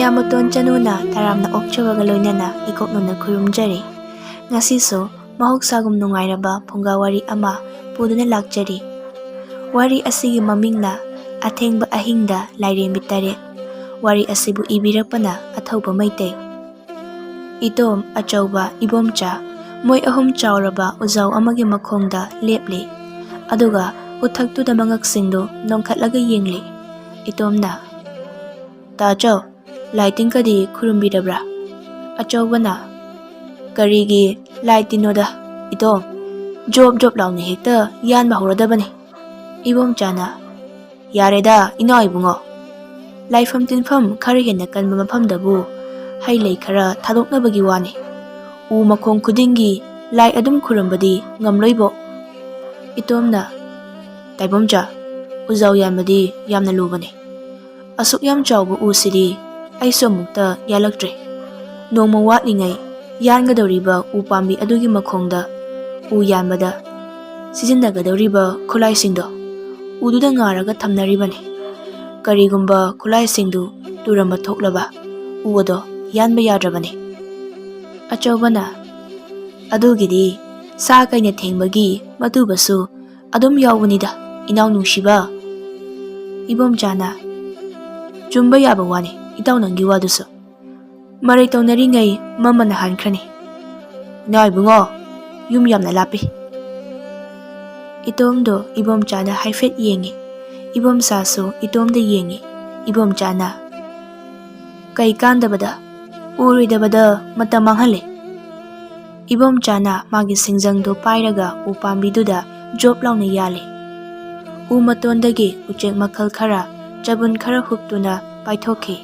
Mayamuton Chanuna taramna okchawaga loinana ikoknuna khurumjari. Ngasiso mahoksagum nungairaba phungawari ama puduna lakjari. Wari asigi mamingna athengba ahingda lairembi tare. Wari asibu ibirakpana athauba maitei. Itom achauba ibomcha moi ahum chauraba uzaw amagi makhongda lepli. Aduga uthaktuda mangaksingdo nongkhatlaga yengli. Itomna Tacho lighting kadi khurumbirabra. Achaubana karigi lightinoda itom job launi hekta yan bahuradabani. Ibom chana yareda ina ibungo laifam tinfam khari hena kanba mafamdabu hai lei khara thadoknabagi wani u makhong khudingi lai adum khurambadi ngamloibo. Itomna taibomcha uzaw yanmadi yamna lubani. Asuk yam chawbu usidi aiso mukta yalaktre. Nongma watlingai yangadoriba u pambi adugi makhongda u yanbada sizinnagadoriba khulaisingdo ududa ngaraga thamnaribani. Karigumba khulaisingdu turamba thoklaba uwado yanba yadrabani. Achaubana adugidi sa kaina thengbagi matubasu adum yawunida inaw nungshiba. Ibom chana Chumba yaba wani itaw nangi waduso marai tawnaringai mamana hankrani. Ina ibungo yum yamna lapi. Itomdo ibom chana haifet yengi. Ibom saso itomda yengi. Ibom chana kai kandabada uruidabada mata manghale. Ibom chana magi singjangdo pairaga u pambiduda job launa yale. U matondagi uchek makhal khara Jabun khara huptuna paithoki.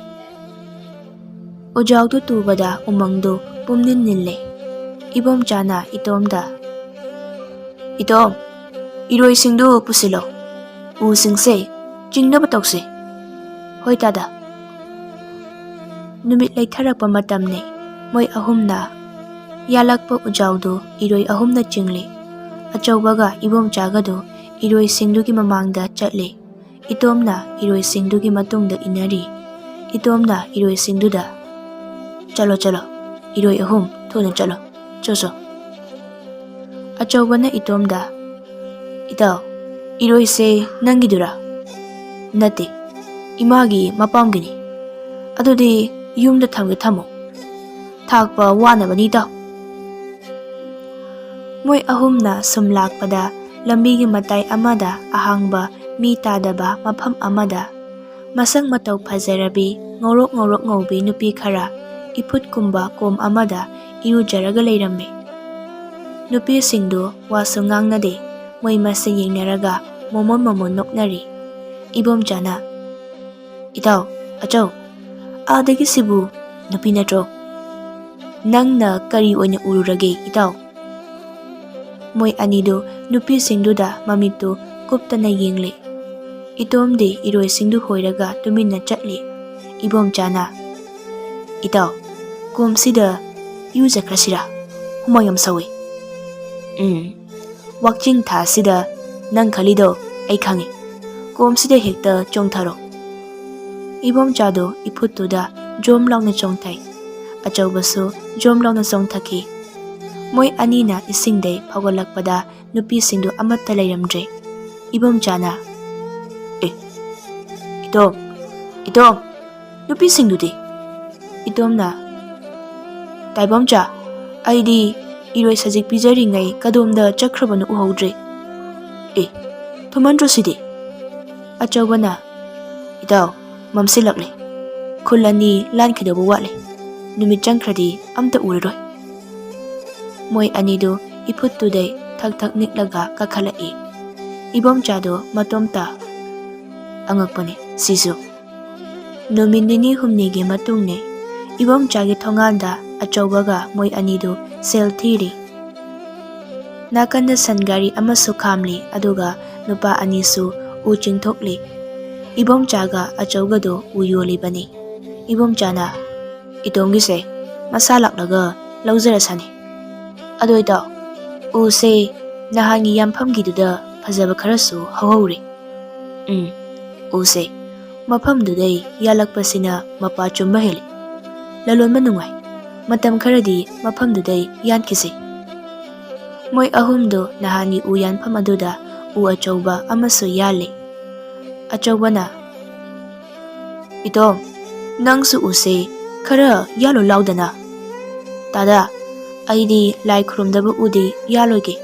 Ujawdu tubada umangdu pumnin nille. Ibom chana itomda. Itom, iroi singdu pusilo. U singse, jingnaba tokse. Hoi tada. Numit lay tharakpa matamne, moi ahumna. Yalakpa ujawdu iroi ahumna jingli. Achawbaga ibom chagadu iroi singdu ki mamangda chatli. Itomna iroi singdugi matungda inari. Itomna iroi singduda. Chalo iroi ahum thuna chalo. Choso. Achawbana itomda. Itaw, iroi se nangidura. Nati, imagi mapamgini. Adudi yumda thamga thamo. Thakpa wanabani taw. Moi ahumna sumlakpada lambigi matai amada ahangba mi tadaba mafam amada masang mataw phajarabi ngorok ngaubi nupi khara iput kumba kom amada irujaraga leirambe. Nupi singdu waso ngangnade moi masa yengnaraga momon noknari. Ibom chana itaw achaw adagi sibu nupi natro nangna kari oina ururage itaw. Moi anido nupi singduda mamitu kuptana yengli. Itomdi iroi singdu hoiraga tuminna chatli. Ibom chana itaw komsida yujakrasira humayam sawi. Wakjing tha sida nang khalido ai khangi komsida hekta chongtharo. Ibom chado iphutuda jom launa chongthai. Achawbasu jom launa chongthaki. Moi anina isingdei phagolakpada nupi singdu amatta leiramdre. Ibom chana Itom, nupi singdudi. Itomna taibomcha aidi iroi sajik pijaringai kadomda chakrabana uhaudre. Thumandro sidi. Achawbana itaw mamsilakle. Khulani lankidabu wale. Numit changkradi amta uraroi. Moi anido iphuttudai thak niklaga kakhalai. Ibom chado matomta angakpane sisu. Nomindini humnigi matungne ibom chagi thonganda achawbaga moi anido sel thiri. Nakanda sangari amasu khamli aduga nupa anisu u chingthokli. Ibom chaga achawgado u yolibani. Ibom chana itongise masalaklaga lauzarasani. Adoida u se nahangi yamfamgiduda fajaba kharasu hawhawri. U se mafamdudai yalakpasina mapa chumba heli. ꯂꯂꯣꯟꯕ ꯅꯨꯡꯉꯥꯏ ꯃꯇꯝ ꯈꯔꯗꯤ ꯃꯐꯝꯗꯨꯗꯩ ꯌꯥꯟꯈꯤꯁꯤ ꯃꯣꯏ ꯑꯍꯨꯝꯗꯨ ꯅꯍꯥꯟꯒꯤ ꯎ ꯌꯥꯟꯐꯝ ꯑꯗꯨꯗ ꯎ ꯑꯆꯧꯕ ꯑꯃꯁꯨ ꯌꯥꯜꯂꯤ ꯑꯆꯧꯕꯅ ꯏꯇꯣꯝ ꯅꯪꯁꯨ ꯎꯁꯦ ꯈꯔ ꯌꯥꯜꯂꯨ ꯂꯥꯎꯗꯅ ꯇꯥꯗꯥ ꯑꯩꯗꯤ ꯂꯥꯏ ꯈꯨꯔꯨꯝꯗꯕ ꯎꯗꯤ ꯌꯥꯜꯂꯣꯏꯒꯦ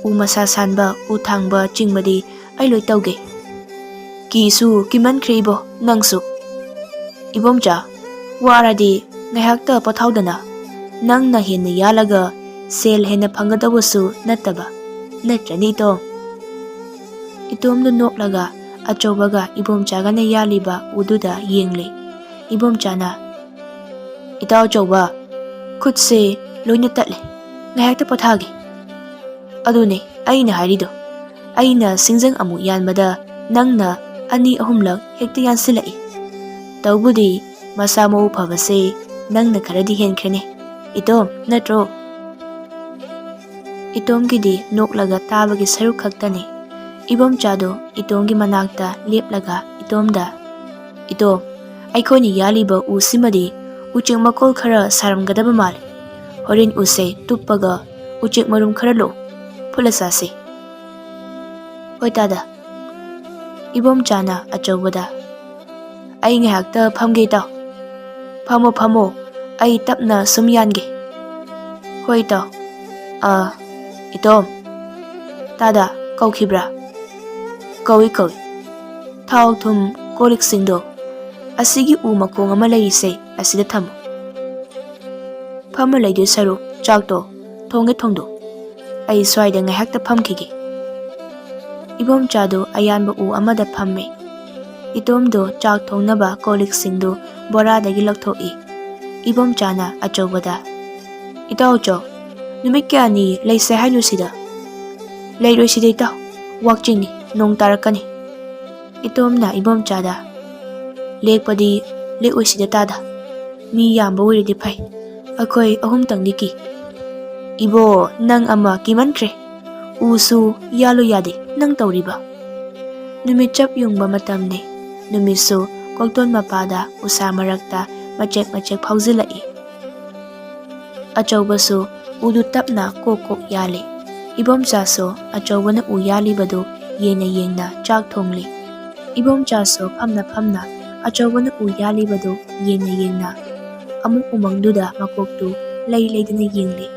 ꯎ ꯃꯁꯥ ꯁꯥꯟꯕ ꯎ ꯊꯥꯡꯕ ꯆꯤꯡꯕꯗꯤ ꯑꯩ ꯂꯣꯏ ꯇꯧꯒꯦ ꯀꯤꯁꯨ ꯀꯤꯃꯟꯈ꯭ꯔꯦ ꯏꯕꯣ ꯅꯪꯁꯨ ꯏꯕꯣꯝꯆꯥ ꯋꯥꯔꯗꯤ ꯉꯥꯏꯍꯥꯛꯇ ꯄꯣꯊꯥꯎꯗꯅ ꯅꯪꯅ ꯍꯦꯟꯅ ꯌꯥꯜꯂꯒ ꯁꯦꯜ ꯍꯦꯟꯅ ꯐꯪꯒꯗꯧꯕꯁꯨ ꯅꯠꯇꯕ ꯅꯠꯇ꯭ꯔꯅꯤ ꯏꯇꯣꯝꯗꯨ ꯅꯣꯛꯂꯒ ꯑꯆꯧꯕꯒ ꯏꯕꯣꯝꯆꯥꯒꯅ ꯌꯥꯜꯂꯤꯕ ꯎꯗꯨꯗ ꯌꯦꯡꯂꯦ ꯏꯕꯣꯝꯆꯥꯅ ꯏꯇꯥꯎ ꯑꯆꯧꯕ ꯈꯨꯠꯁꯦ ꯂꯣꯏꯅ ꯇꯠꯂꯦ ꯉꯥꯏꯍꯥꯛꯇ ꯄꯣꯊꯥꯒꯦ ꯑꯗꯨꯅꯦ ꯑꯩꯅ ꯍꯥꯏꯔꯤꯗꯣ ꯑꯩꯅ ꯁꯤꯡꯖꯪ ꯑꯃꯨꯛ ꯌꯥꯟꯕꯗ ꯅꯪꯅ 2-3ꯂꯛ ꯍꯦꯛꯇ ꯌꯥꯟꯁꯤꯜꯂꯛꯏ ꯇꯧꯕꯨꯗꯤ ꯃꯁꯥ ꯃꯎ ꯐꯕꯁꯦ ꯅꯪꯅ ꯈꯔꯗꯤ ꯍꯦꯟꯈ꯭ꯔꯦꯅꯦ ꯏꯇꯣꯝ ꯅꯠꯇ꯭ꯔꯣ ꯏꯇꯣꯝꯒꯤꯗꯤ ꯅꯣꯛꯂꯒ ꯇꯥꯕꯒꯤ ꯁꯔꯨꯛ ꯈꯛꯇꯅꯤ ꯏꯕꯣꯝꯆꯥꯗꯣ ꯏꯇꯣꯝꯒꯤ ꯃꯅꯥꯛꯇ ꯂꯦꯞꯂꯒ ꯏꯇꯣꯝꯗ ꯏꯇꯣꯝ ꯑꯩꯈꯣꯏꯅ ꯌꯥꯜꯂꯤꯕ ꯎꯁꯤꯃꯗꯤ ꯎꯆꯦꯛ ꯃꯀꯣꯜ ꯈꯔ ꯁꯥꯔꯝꯒꯗꯕ ꯃꯥꯜꯂꯤ ꯍꯣꯔꯦꯟ ꯎꯁꯦ ꯇꯨꯞꯄꯒ ꯎꯆꯦꯛ ꯃꯔꯨꯝ ꯈꯔ ꯂꯣ ꯐꯨꯠꯂ ꯆꯥꯁꯤ ꯍꯣꯏ ꯇꯥꯗ ꯏꯕꯣꯝꯆꯥꯅ ꯑꯆꯧꯕꯗ ꯑꯩ ꯉꯥꯏꯍꯥꯛꯇ ꯐꯝꯒꯦ ꯏꯇꯥꯎ ꯐꯝꯃꯣ ꯑꯩ ꯇꯞꯅ ꯁꯨꯝ ꯌꯥꯟꯒꯦ ꯍꯣꯏ ꯏꯇꯥꯎ ꯏꯇꯣꯝ ꯇꯥꯗ ꯀꯧꯈꯤꯕ꯭ꯔꯥ ꯀꯧꯏ ꯊꯥꯎ ꯊꯨꯝ ꯀꯣꯜꯂꯤꯛꯁꯤꯡꯗꯣ ꯑꯁꯤꯒꯤ ꯎ ꯃꯈꯣꯡ ꯑꯃ ꯂꯩꯔꯤꯁꯦ ꯑꯁꯤꯗ ꯊꯝꯃꯨ ꯐꯝꯃ ꯂꯩꯗꯣꯏ ꯁꯔꯨꯛ ꯆꯥꯛꯇꯣ ꯊꯣꯡꯒꯦ ꯊꯣꯡꯗꯣꯛ ꯑꯩ ꯁ꯭ꯋꯥꯏꯗ ꯉꯥꯏꯍꯥꯛꯇ ꯐꯝꯈꯤꯒꯦ ꯏꯕꯣꯝꯆꯥꯗꯣ ꯑꯌꯥꯟꯕ ꯎ ꯑꯃꯗ ꯐꯝꯃꯦ ꯏꯇꯣꯝꯗꯣ ꯆꯥꯛ ꯊꯣꯡꯅꯕ ꯀꯣꯜꯂꯤꯛꯁꯤꯡꯗꯨ ꯕꯣꯔꯥꯗꯒꯤ ꯂꯧꯊꯣꯛꯏ ꯏꯕꯣꯝꯆꯥꯅ ꯑꯆꯧꯕꯗ ꯏꯇꯥꯎꯆꯧ ꯅꯨꯃꯤꯠ ꯀꯌꯥꯅꯤ ꯂꯩꯁꯦ ꯍꯥꯏꯅꯣ ꯁꯤꯗ ꯂꯩꯔꯣꯏ ꯁꯤꯗ ꯏꯇꯥꯎ ꯋꯥꯛꯆꯤꯡꯅꯤ ꯅꯣꯡ ꯇꯥꯔꯛꯀꯅꯤ ꯏꯇꯣꯝꯅ ꯏꯕꯣꯝꯆꯥꯗ ꯂꯦꯛꯄꯗꯤ ꯂꯦꯛꯑꯣꯏ ꯁꯤꯗ ꯇꯥꯗ ꯃꯤ ꯌꯥꯝꯕ ꯑꯣꯏꯔꯗꯤ ꯐꯩ ꯑꯩꯈꯣꯏ 3ꯇꯪꯗꯤ ꯀꯤ ꯏꯕꯣ ꯅꯪ ꯑꯃ ꯀꯤꯃꯟꯈ꯭ꯔꯦ ꯎꯁꯨ ꯌꯥꯜꯂꯨ ꯌꯥꯗꯦ ꯅꯪ ꯇꯧꯔꯤꯕ ꯅꯨꯃꯤꯠ ꯆꯞ ꯌꯨꯡꯕ ꯃꯇꯝꯅꯤ ꯅꯨꯃꯤꯠꯁꯨ ꯀꯣꯛꯇꯣꯟ ꯃꯄꯥꯗ ꯎꯁꯥ ꯃꯔꯛꯇ ꯃꯆꯦꯛ ꯐꯥꯎꯖꯤꯜꯂꯛꯏ ꯑꯆꯧꯕꯁꯨ ꯎꯗꯨ ꯇꯞꯅ ꯀꯣꯛ ꯌꯥꯜꯂꯤ ꯏꯕꯣꯝꯆꯥꯁꯨ ꯑꯆꯧꯕꯅ ꯎ ꯌꯥꯜꯂꯤꯕꯗꯨ ꯌꯦꯡꯅ ꯆꯥꯛ ꯊꯣꯡꯂꯤ ꯏꯕꯣꯝꯆꯥꯁꯨ ꯐꯝꯅ ꯑꯆꯧꯕꯅ ꯎ ꯌꯥꯜꯂꯤꯕꯗꯨ ꯌꯦꯡꯅ ꯑꯃꯨꯛ ꯎꯃꯪꯗꯨꯗ ꯃꯀꯣꯛꯇꯨ ꯂꯩꯗꯅ ꯌꯦꯡꯂꯤ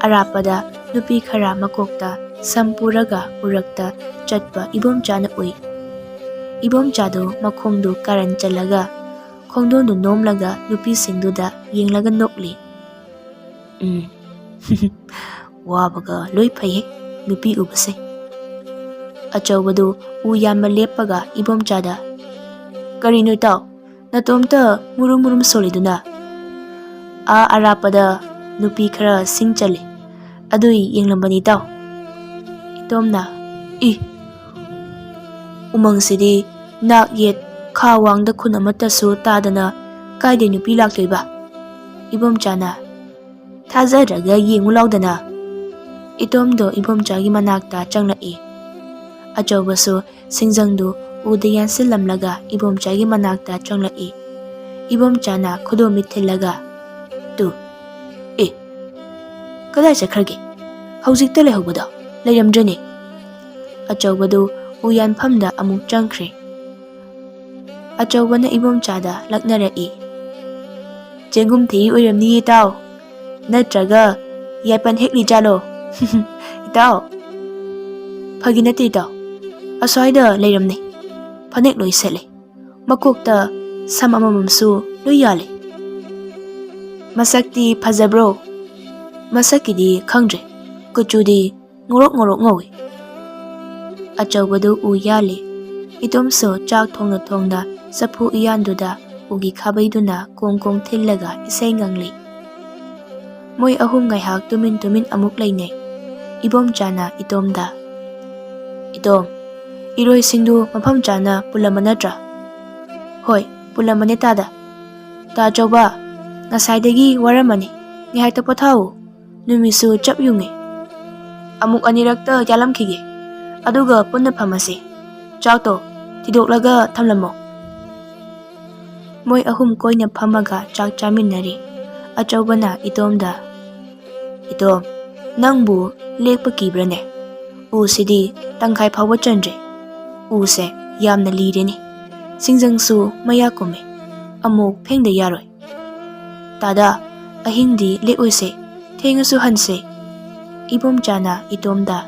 ꯑꯔꯥꯞꯄꯗ ꯅꯨꯄꯤ ꯈꯔ ꯃꯀꯣꯛꯇ ꯁꯝ ꯄꯨꯔꯒ ꯎꯔꯛꯇ ꯆꯠꯄ ꯏꯕꯣꯝꯆꯥꯅ ꯎꯏ ꯏꯕꯣꯝꯆꯥꯗꯨ ꯃꯈꯣꯡꯗꯨ ꯀꯥꯔꯟ ꯆꯜꯂꯒ ꯈꯣꯡꯗꯣꯟꯗꯨ ꯅꯣꯝꯂꯒ ꯅꯨꯄꯤꯁꯤꯡꯗꯨꯗ ꯌꯦꯡꯂꯒ ꯅꯣꯛꯂꯤ ꯋꯥꯕꯒ ꯂꯣꯏ ꯐꯩꯍꯦ ꯅꯨꯄꯤ ꯎꯕꯁꯦ ꯑꯆꯧꯕꯗꯨ ꯎ ꯌꯥꯟꯕ ꯂꯦꯞꯄꯒ ꯏꯕꯣꯝꯆꯥꯗ ꯀꯔꯤꯅꯣ ꯏꯇꯥꯎ ꯅꯇꯣꯝꯇ ꯃꯨꯔꯨꯝ ꯁꯣꯜꯂꯤꯗꯨꯅ ꯑꯔꯥꯞꯄꯗ ꯅꯨꯄꯤ ꯈꯔ ꯁꯤꯡ ꯆꯜꯂꯤ ꯑꯗꯨꯏ ꯌꯦꯡꯂꯝꯕꯅꯤ ꯏꯇꯥꯎ ꯏꯇꯣꯝꯅ ꯎꯃꯪꯁꯤꯗꯤ ꯅꯥꯛ ꯌꯦꯠ ꯈꯥ ꯋꯥꯡꯗ ꯈꯨꯟ ꯑꯃꯠꯇꯁꯨ ꯇꯥꯗꯅ ꯀꯥꯏꯗꯩ ꯅꯨꯄꯤ ꯂꯥꯛꯇꯣꯏꯕ ꯏꯕꯣꯝꯆꯥꯅ ꯊꯥꯖꯗ꯭ꯔꯒ ꯌꯦꯡꯉꯨ ꯂꯥꯎꯗꯅ ꯏꯇꯣꯝꯗꯣ ꯏꯕꯣꯝꯆꯥꯒꯤ ꯃꯅꯥꯛꯇ ꯆꯪꯂꯛꯏ ꯑꯆꯧꯕꯁꯨ ꯁꯤꯡꯖꯪꯗꯨ ꯎꯗ ꯌꯥꯟꯁꯤꯜꯂꯝꯂꯒ ꯏꯕꯣꯝꯆꯥꯒꯤ ꯃꯅꯥꯛꯇ ꯆꯪꯂꯛꯏ ꯏꯕꯣꯝꯆꯥꯅ ꯈꯨꯗꯣꯝꯕꯤ ꯊꯤꯜꯂꯒ ꯀꯗꯥꯏ ꯆꯠꯈ꯭ꯔꯒꯦ ꯍꯧꯖꯤꯛꯇ ꯂꯩꯍꯧꯕꯗꯣ ꯂꯩꯔꯝꯗ꯭ꯔꯅꯦ ꯑꯆꯧꯕꯗꯨ ꯎ ꯌꯥꯟꯐꯝꯗ ꯑꯃꯨꯛ ꯆꯪꯈ꯭ꯔꯦ ꯑꯆꯧꯕꯅ ꯏꯕꯣꯝꯆꯥꯗ ꯂꯛꯅꯔꯛꯏ ꯆꯦꯡꯒꯨꯝ ꯊꯤꯔꯤ ꯑꯣꯏꯔꯝꯅꯤꯌꯦ ꯏꯇꯥꯎ ꯅꯠꯇ꯭ꯔꯒ ꯌꯥꯏꯄꯟ ꯍꯦꯛꯂꯤ ꯖꯥꯠꯂꯣ ꯏꯇꯥꯎ ꯐꯥꯒꯤ ꯅꯠꯇꯦ ꯏꯇꯥꯎ ꯑꯁ꯭ꯋꯥꯏꯗ ꯂꯩꯔꯝꯅꯦ ꯐꯅꯦꯛ ꯂꯣꯏ ꯁꯦꯠꯂꯦ ꯃꯀꯣꯛꯇ ꯁꯝ ꯑꯃꯃꯝꯁꯨ ꯂꯣꯏ ꯌꯥꯜꯂꯦ ꯃꯁꯛꯇꯤ ꯐꯖꯕ꯭ꯔꯣ ꯃꯁꯛꯀꯤꯗꯤ ꯈꯪꯗ꯭ꯔꯦ ꯀꯨꯆꯨꯗꯤ ꯉꯧꯔꯣꯛ ꯉꯧꯏ ꯑꯆꯧꯕꯗꯨ ꯎ ꯌꯥꯜꯂꯤ ꯏꯇꯣꯝꯁꯨ ꯆꯥꯛ ꯊꯣꯡꯅ ꯆꯐꯨ ꯎꯌꯥꯟꯗꯨꯗ ꯎꯒꯤ ꯈꯥꯕꯩꯗꯨꯅ ꯀꯣꯡ ꯊꯤꯜꯂꯒ ꯏꯁꯩ ꯉꯪꯂꯤ ꯃꯣꯏ 3 ꯉꯥꯏꯍꯥꯛ ꯇꯨꯃꯤꯟ ꯑꯃꯨꯛ ꯂꯩꯅꯩ ꯏꯕꯣꯝꯆꯥꯅ ꯏꯇꯣꯝꯗ ꯏꯇꯣꯝ ꯏꯔꯣꯏꯁꯤꯡꯗꯨ ꯃꯐꯝ ꯆꯥꯅ ꯄꯨꯜꯂꯝꯕ ꯅꯠꯇ꯭ꯔꯥ ꯍꯣꯏ ꯄꯨꯜꯂꯝꯕꯅꯦ ꯇꯥꯗ ꯇꯥ ꯑꯆꯧꯕ ꯉꯁꯥꯏꯗꯒꯤ ꯋꯥꯔꯝꯃꯅꯤ ꯉꯥꯏꯍꯥꯛꯇ ꯄꯣꯊꯥꯎ ꯅꯨꯃꯤꯠꯁꯨ ꯆꯞ ꯌꯨꯡꯉꯦ ꯑꯃꯨꯛ 2ꯔꯛꯇ ꯌꯥꯜꯂꯝꯈꯤꯒꯦ ꯑꯗꯨꯒ ꯄꯨꯟꯅ ꯐꯝꯃꯁꯤ ꯆꯥꯛꯇꯣ ꯊꯤꯗꯣꯛꯂꯒ ꯊꯝꯂꯝꯃꯣ Moi ahum koina phamaga chak chaminari. Achobana itomda. Itom, nangbu lekpa kibrane. Usidi tangkai phawa chandre. Use yamna lireni. Singjangsu maya kome. Amuk phengda yaroi. Tada ahingdi leoise. Thengasu hanse. Ibom chana itomda.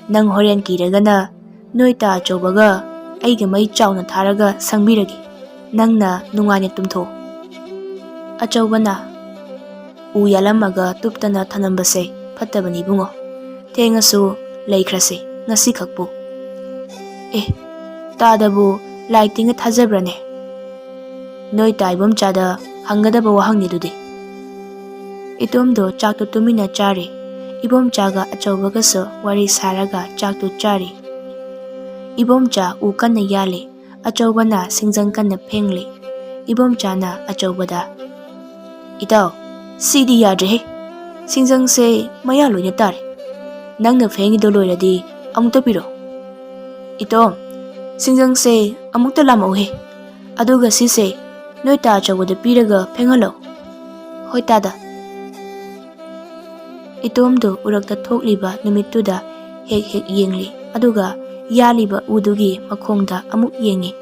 Nang horen kiragana noita achobaga aiga mai chawna tharaga sangbiragi. Nangna nungane tumtho. Achobana u yalamaga tuptana thanambase phattabani bungo. Thengasu laikhrase ngasi khakpu. Tadabu lighting thajabrane. Noita ibom chada hangadaba wahangni dudi. Itomdo chaktu tumina chari. Ibom chaga achobagaso wari saraga chaktu chari. Ibom cha u kanna yali. Achobana singjang kanna phengli. Ibom chana achobada. Itaw, sidi yadre. Singjang se maya loina tare. Nangna phengi do loiradi amukta piro. Itom, singjang se amukta lamauhe. Aduga sise noita achobada piraga phengalo. Hoi tada. Itomdo urakta thokliba numittuda hek yengli. Aduga yaliba udugi makhongda amuk yengi.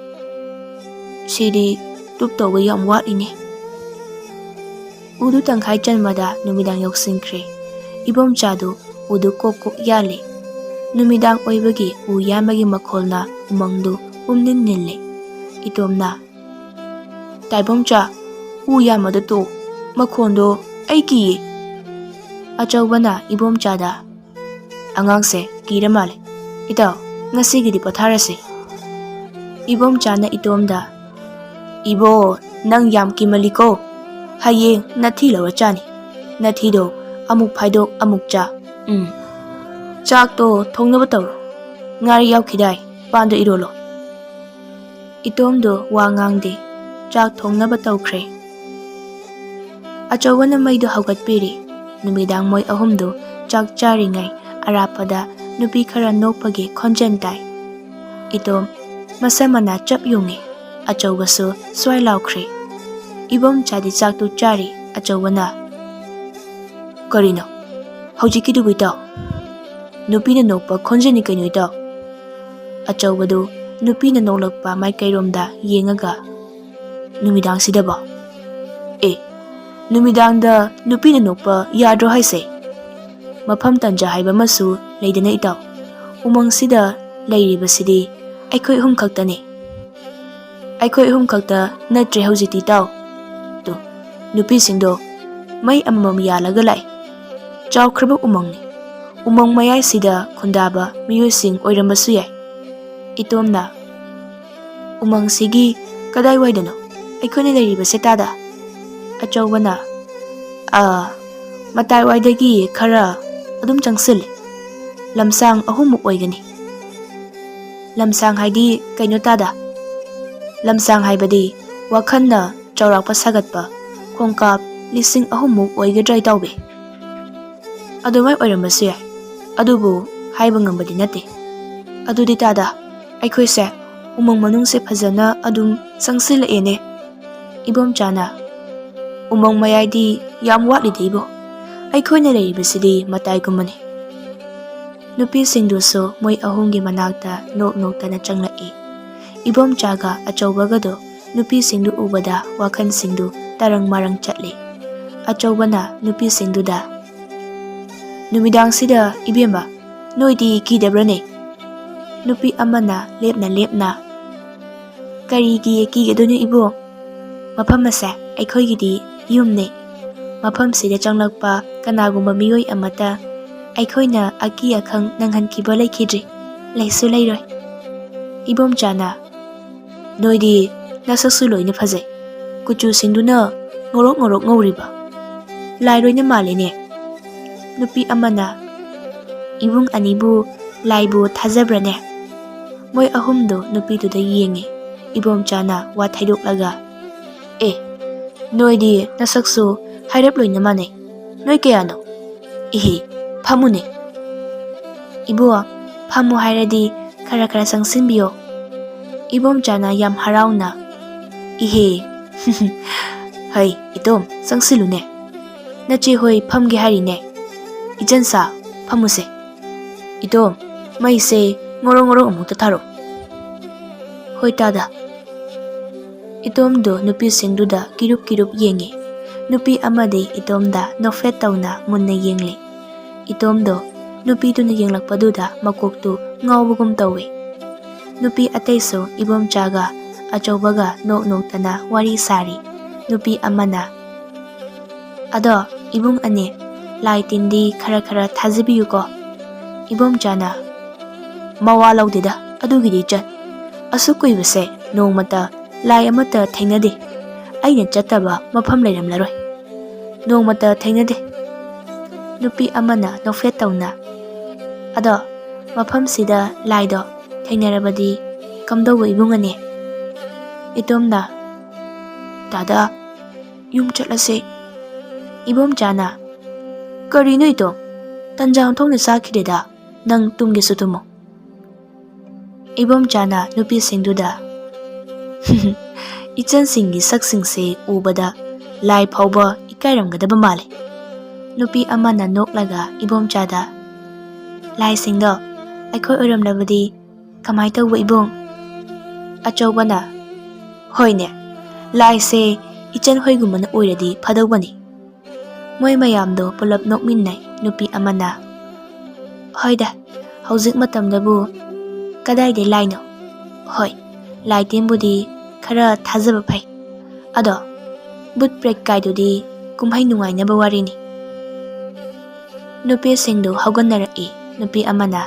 Sidi tuptoba yam watlini. Udu tangkai chanmada numidang yoksingkre. Ibom chadu udu koko yali. Numidang oibagi u yamagi makholna umangdu umnin nille. Itomna. Taibom cha u yamada to makhondo aiki. Achobana ibom chada. Angangse kiramale. Itaw, ngasigidi patharase. Ibom chana itomda. Ibo nang yam kimaliko. Hayeng nathi lawa chani. Nathi do amuk phaidok amuk cha. Chak to thongnaba tawro. Ngari yaukidai pando irolo. Itomdo wa ngangde. Chak thongnaba tawkhre. Achobana maido haugatpiri. Numidang moi ahumdo chak charingai arapada nupi khara nokpagi khonjan tai. Itom masamana chap yungi. Achobasu swai laukre. Ibom chadi chak tu chari achobana. Karino. Haujikidu buitaw. Nupi na nokpa khonjani kanyo itaw. Achobadu nupi na noklakpa mai kairomda yengaga. Numidang sidaba. Numidang da nupi na nokpa yadro haise. Mafam tanja haiba masu leidana itaw. Umang sida leiriba sidi aikhoi hum khaktani. Aikhoi hum khakta natre haujiti taw. To nupi singdo mai amam yalaga lai. Chawkhraba umangni. Umang mayai sida khundaba miyoi sing oirambasu yai. Itomna. Umang sigi kadai waidano. Aikhoina leiriba setada. Achobana. Matai waidagi khara adum changsili. Lamsang ahumuk oigani. Lamsang haidi kaino tada. Lamsang haibadi wakhanna chawrakpa sagatpa khongkap lising ahumuk oigadrai tawbe. Adumai oirambasu yai. Adubu haiba ngambadi nate. Adudi tada. Aikhoise umang manungse phajana adum sangsila ene. Ibom chana. Umang mayadi yam watlidi ibo. Aikhoina leiribasidi matai gumani. Nupi singduso moi ahumgi manakta nok-noktana changlai. Ibom chaga achobagado nupi singdu ubada wakhan singdu tarang marang chatli. Achobana nupi singduda. Numidang sida ibemba noidi kidabrane. Nupi amana lepna. Karigi kigadone ibo. Mapamasa aikhoigidi yumne. Mafam sida changlakpa kanagumba miyoi amata aikhoina aki akhang nanghankiba laikhidri. Laisu lairoi. Ibom chana. Noidi nasaksu loina phajai. Kuchu singduna ngorok ngoriba. Lairoina malene. Nupi amana. Ibung anibu laibu thajabrane. Moi ahumdo nupi tuda yengi. Ibom chana wa thaidoklaga. Noidi nasaksu hairap loina mane. Noi kayano. Phamune. Ibuwa phamu hairadi khara sangsinbiyo. Ibom chana yam harauna. Hei, itom, changsilune. Nache hoi phamge harine. Ijansa, phamuse. Itom, maise ngoro amukta tharo. Hoi tada. Itomdo nupi singduda kirup yengi. Nupi amadi itomda nofet tawna munna yengli. Itomdo nupi duna yenglakpaduda makoktu ngawbugum tawi. Nupi ataiso ibomchaga achaubaga nok-noktana wari sari. Nupi amana. Ado ibung ane lai tindi khara thazibiyuko. Ibomchana. Mawa laudida adugidi chat. Asukkuibase nongmata lai amata thainade. Aina chattaba mafam leiramlaroi. Nongmata thainade. Nupi amana nofet tawna. Ado mafam sida laido thainarabadi kamdawa ibung ane. Itomna. Dada yum chatlase. Ibomchana. Karino itom? Tanjang thongna sakhideda nang tumge sutumo. Ibomchana nupi singduda. Ichan singi saksingse ubada lai phauba ikairamgadaba male. Nupi amana noklaga ibomchada. Lai singdo aikhoi oiramlabadi kamai tawba ibong? Achaubana. Hoine, lai se ichan hoigumana oiradi phadawbani. Moi mayamdo pulap nokminnai nupi amana. Hoida, haujik matamdabu kadai laino. Hoi, lai timbudi khara thazaba phai. Ado, but break kaidudi kumhai nungainaba warini. Nupi singdu haugannarai nupi amana.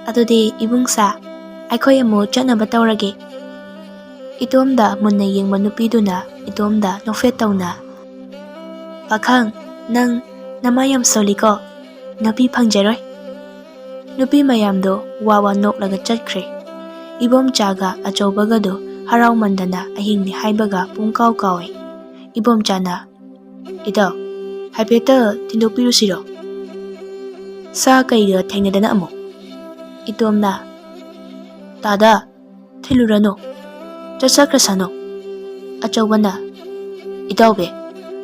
Adudi ibungsa, aikhoi amu chatnaba tawrage. Itomda munna yengba nupiduna itomda nofet tawna. Pakhang, nang namayam soliko, nupi phangjaroi. Nupi mayamdo wawa noklaga chatkre. Ibomchaga achaubagado harau mandana ahingni haibaga pungkaw kawe. Ibomchana. Ito, haipeta tindokpirusiro. Sa kaiga thainadana amo. Itomna. Tada, thilurano. Chachakrasano. Achaubana. Itaube,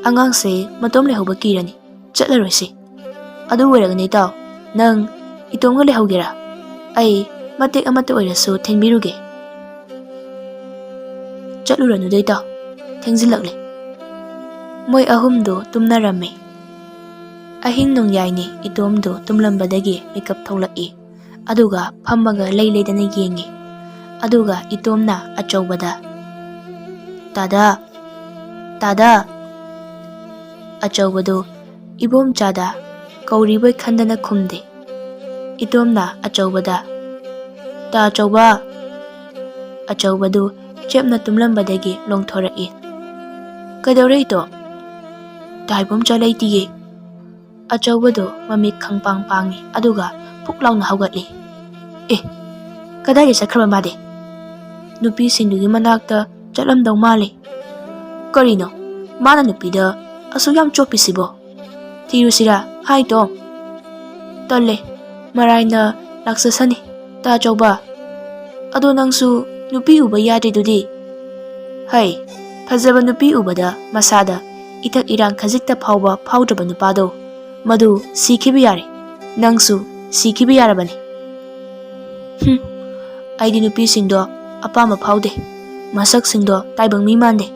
angangse matom lehoba kirani. Chatlaroisi. Adu weragani itaw, nang itomga lehogera. Ai matek amata oirasu thenbiruge. Chatluranu daita, thengzilakle. Moi ahumdo tumnarame. Ahing nongyaini itomdo tumlambadagi makeup tholaki. Aduga phammaga leileidana yengi. Aduga itomna achaubada. Tada. Achaubado ibomchada kauriboi khandana khumde. Itomna achaubada. Ta achauba. Achaubadu chepna tumlambadagi longthorai. Kadaure ito? Taibomcha leitiye. Achaubado mamik khangpang pangi aduga puklauna haugatli. Kadai sakraba made. Nupi sindugi manakta chatlamdaw male. Karino, mana nupida asuyam chopisibo. Thirusira hai tom. Talle, maraina laksasani. Ta achauba. Ado nangsu nupi uba yadidudi. Hai, fazaba nupi ubada masada itak irang khajikta phauba phaudraba nupado. Madu sikhiba yare. Nangsu sikhiba yarabani. Aidi nupi singdo apama phaude. Masak singdo taibang mi mande.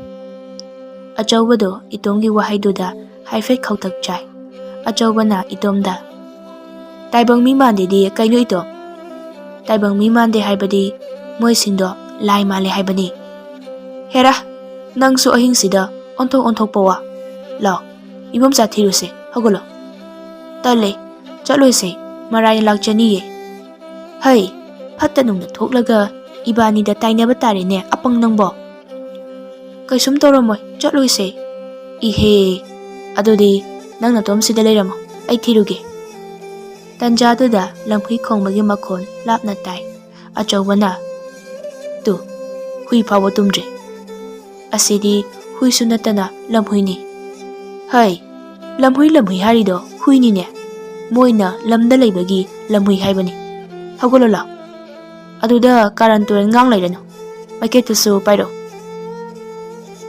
Achaubado itomgi wahaiduda haifet khautak chai. Achaubana itomda. Taibang mi mande di kaino itom. Taibang mi mande haibadi moi singdo lai male haibani. Hera, nangsu ahing sida onthok pawa. Lao, ibomcha thiruse hagolo. Tale, chatloise marai lakchaniye. Hai, fatta nungna thoklaga ibani da tainaba tarine apang nangbo. Kaisum toromoy chatloise. Ihe, adodi nangna tom sida leiramo. Ai thiruge. Tanjaduda lamhui khongbagi makhon lapna tai. Achaubana. Tu, hui phawa tumdre. Asidi hui sunatana lamhuini. Hai, lamhui harido huini ne. Moina lamda leibagi lamhui haibani. Hagolo la. Aduda karanturan ngang lairano. Maiketusu pairo.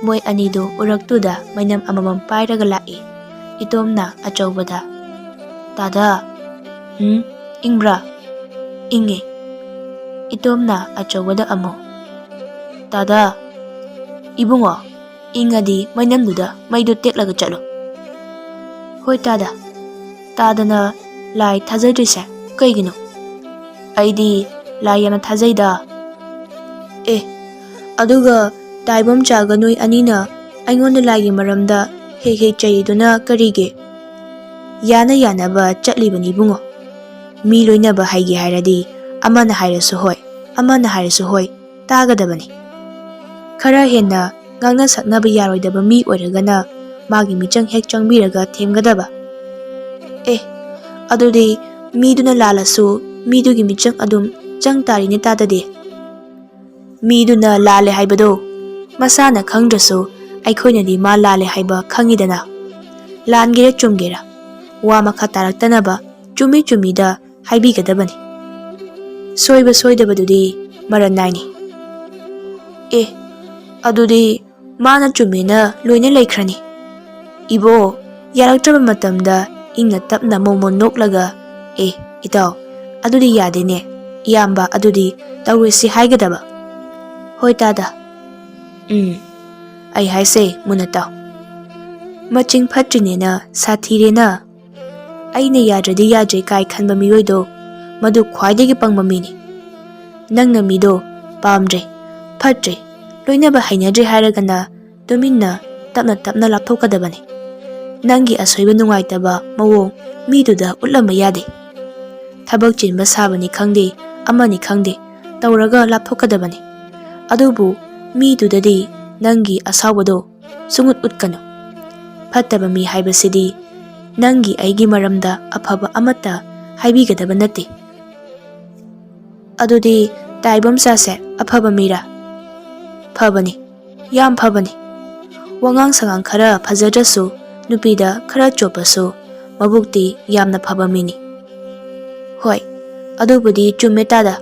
Moi anidu uraktuda mainam amamam pairaga lai. Itomna achobada. Tada. Ingbra. Inge. Itomna achobada amo. Tada. Ibungo. Ingadi mainamduda maidu teklaga chalo. Hoi tada. Tadana lai thajadrise kaigino. Aidi lai yana thajaida. Aduga taibam chaga noi anina aingonda laigi maramda he chaiduna karige. Yana ba chatlibani bungo. Mi loinaba haigi hairadi amana hairasu hoi tagadabani. Khara henna ngangna saknaba yaroidaba mi oiragana magi michang hek changbiraga themgadaba. Adudi miduna lalasu midugi michang adum chang tarini tadade. Miduna lale haibado masana khangdrasu aikhoinadi ma lale haiba khangidana. Langera chumgera wa makha taraktanaba chumida haibigadabani. Soiba soidabadudi maranaini. Adudi mana chumina loina laikhrani. Ibo yaraktraba matamda ingna tapna momo noklaga itaw adudi yadene iyamba adudi tawrisi haigadaba. Hoi tada. Ai haise munataw. Maching phatrinena sathirena. Aina yadradi yadre kai khanba miyoido madu khwaidagi pangba mini. Nangna mido pamdre phatre loinaba hainadre hairagana tuminna tapna lapthokadabani. Nangi asoiba nungaitaba mawong miduda utlamba yade. Thabak chinba sabani khangde amani khangde tawraga lapthokadabani. Adubu midudadi nangi asawado sungut utkano. Phattaba mi haibasidi nangi aigi maramda afaba amata haibigadaba nate. Adudi taibam sase afaba mira. Phabani yam phabani. Wangang sangang khara phajadrasu nupida khara chopasu mabukti yamna phaba mini. Hoi adubudi chumme tada.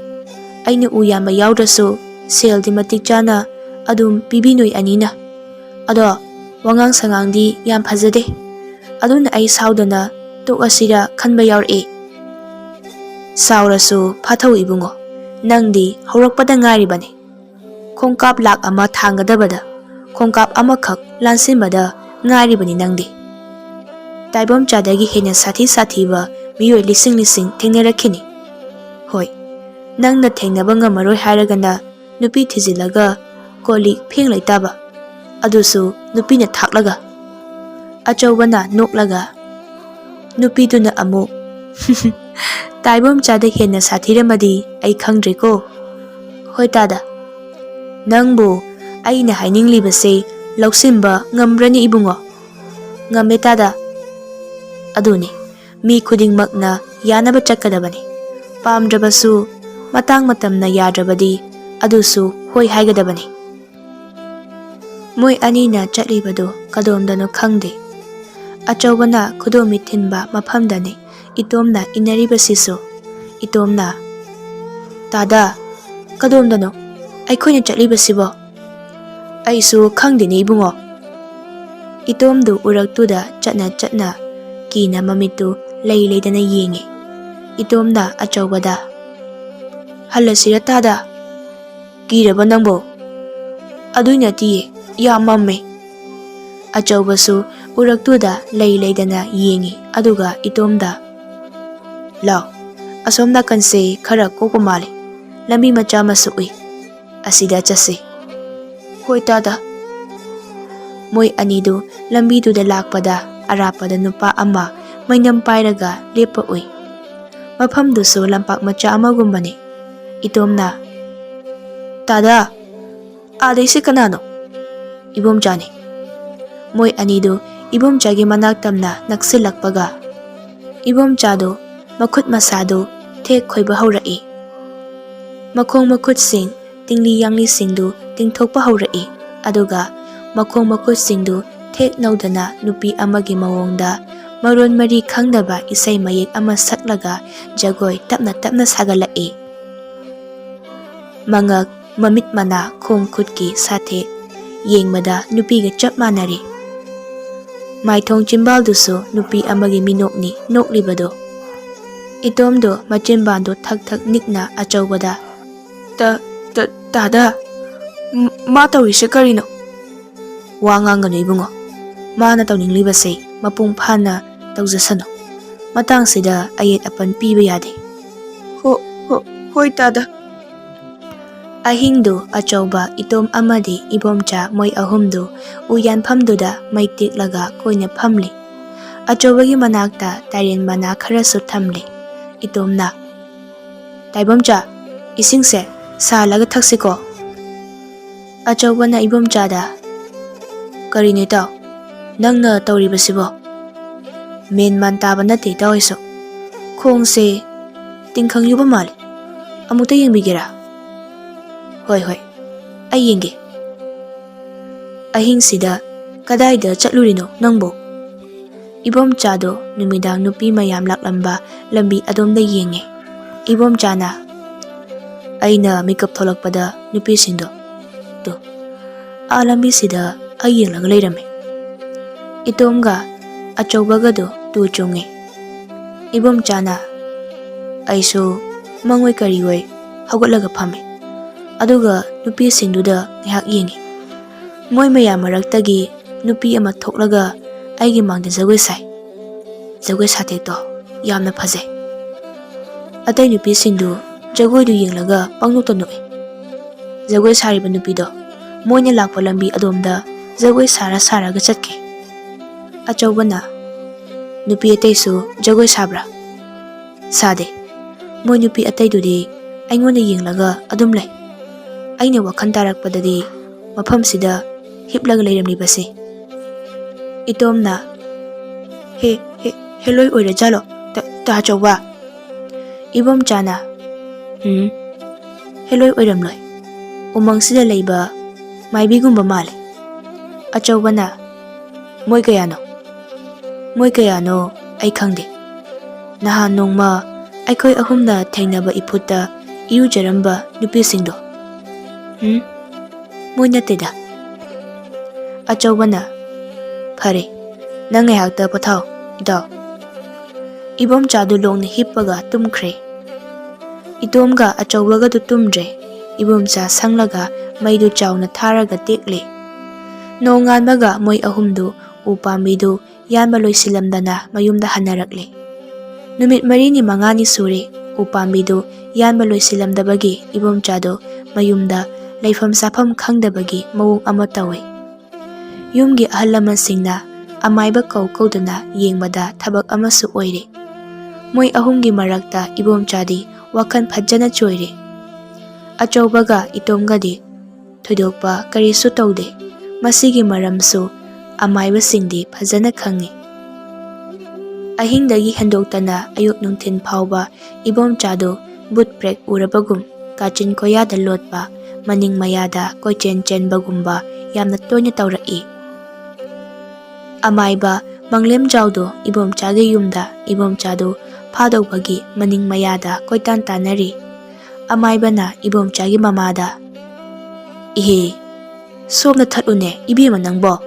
Aina u yamba yaudrasu sel di matik chana adum pibinoi anina. Ado wangang sangang di yam phajade. Aduna ai saudana tok asira khanba yaure. Saurasu phathau ibungo. Nangdi haurakpada ngairibani. Khongkap lak ama thangadabada. Khongkap ama khak lansinbada ngairibani nangdi. Taibam chadagi hena sathi ba miyoi lising thengnarakini. Hoi nangna thengnaba ngamaroi hairagana nupi thijilaga koli pheng laitaba. Adusu nupina thaklaga. Achobana noklaga. Nupiduna amu. Taibam chada hena sathiramadi ai khangdreko. Hoi tada. Nangbu aina haininglibase lausimba ngamrani ibungo. Ngamme tada. Aduni mi khudingmakna yanaba chakadabani. Pamdrabasu matang matamna yadrabadi adusu hoi haigadabani. Moi anina chatlibado kadomdano khangde. Achobana khudomi thinba maphamdani itomna inaribasisu. Itomna tada kadomdano aikhoina chatlibasibo. Aisu khangdeni ibungo. Itomdu uraktuda chatna kina mamitu leidana yengi. Itomna achobada. Halasira tada. Kiraba nangbo. Aduina tiye yamamme. Achobasu uraktuda leidana yengi aduga itomda. Lao asomna kanse khara kokomale. Lambi macha masu ui. Asida chase. Hoi tada. Moi anidu lambiduda lakpada arapada nupa ama mainam pairaga lepa ui. Mafamdusu lampak macha amagumbani. Itomna. Tada. Adaisi kanano. Ibom chani. Moi anidu ibom chagi manak tamna naksilakpaga. Ibom chado makhut masado thek khoiba haurai. Makhong makhut sing tingli yangli singdu tingthokpa haurai. Aduga makhong makhut singdu thek naudana nupi amagi mawongda maron mari khangdaba isai mayek ama saklaga jagoi tapna sagalai. Mangak mamit mana khong khutki sathe yengmada nupiga chap manari. Maithong chimbaldusu nupi amagi minokni noklibado. Itomdo machimbando thak nikna achawbada. Tada, ma tawrise karino? Wa ngangano ibungo. Mana tawninglibase mapung phana tawjasano. Matangsida ayet apan piba yade. Hoi tada. Ahingdo achawba itom amadi ibomcha moi ahumdo uyan phamduda maitik laga koina phamli. Achawbagi manakta taren mana kharasu thamli. Itomna taibomcha isingse salaga thaksiko. Achawbana ibomchada karine taw nangna tawribasibo men man taba nate tawiso khongse tingkhang yuba mali amuta yengbigera. Hoi ai yenge. Ahingsida kadaida chatlurino nangbo? Ibomchado numidang nupi mayam laklamba lambi adomda yenge. Ibomchana aina makeup tholakpada nupi sindo to alambi sida ayenglaga leirame. Itomga achawbagado tu chunge. Ibomchana aisu mangoi kariwai hawgatlaga phame. Aduga nupi singduda ngihak yengi. Moi mayam maraktagi nupi ama thoklaga aigi mangda jagoi sai. Jagoi sate to yamna phaje. Atai nupi singdu jagoi du yenglaga pangnokta noe. Jagoi sariba nupi do moina lakpa lambi adomda jagoi saraga chatke. Achawbana nupi ataisu jagoi sabra. Sade. Moi nupi atai dudi aingona yenglaga adum lai. Aina wakhan tarakpadadi mafamsida hiplaga leiramlibase. Itomna heloi oira jalo ta chawba. Ibomchana heloi oiramloi umangsida leiba maibigumba male. Achawbana moi kayano ai khangde. Nahan nongma aikhoi ahumna thainaba iputta iujaramba nupisingdo moi nateda. Achawbana phare nang ngayakta pathaw idaw. Ibomchadu longna hippaga tumkhre. Itomga achawbaga du tumdre. Ibomcha sanglaga maidu chawna tharaga tekle. Nonganbaga moi ahumdu upambidu yanba loisilamdana mayumda hanarakle. Numit marini mangani suri upambidu yanba loisilamdabagi ibomchado mayumda leifam safam khangdabagi mawung ama tawe. Yumgi ahal lamansingna amaiba kaudana yengbada thabak amasu oire. Moi ahumgi marakta ibomchadi wakhan phajjana choire. Achawbaga itomgadi thoidokpa karisu taude. Masigi maramsu amaiba singdi phajana khangi. Ahingdagi hendoktana ayuk nungthin phawba ibomchado boot break urabagum kachin koyada lotpa maning mayada koichen chenbagumba yamna toina tawraki. Amaiba manglem jawdo ibomchagi yumda ibomchado phadobagi maning mayada koitan tanari. Amaibana ibomchagi mamada ihe somna thatune ibima nangbo.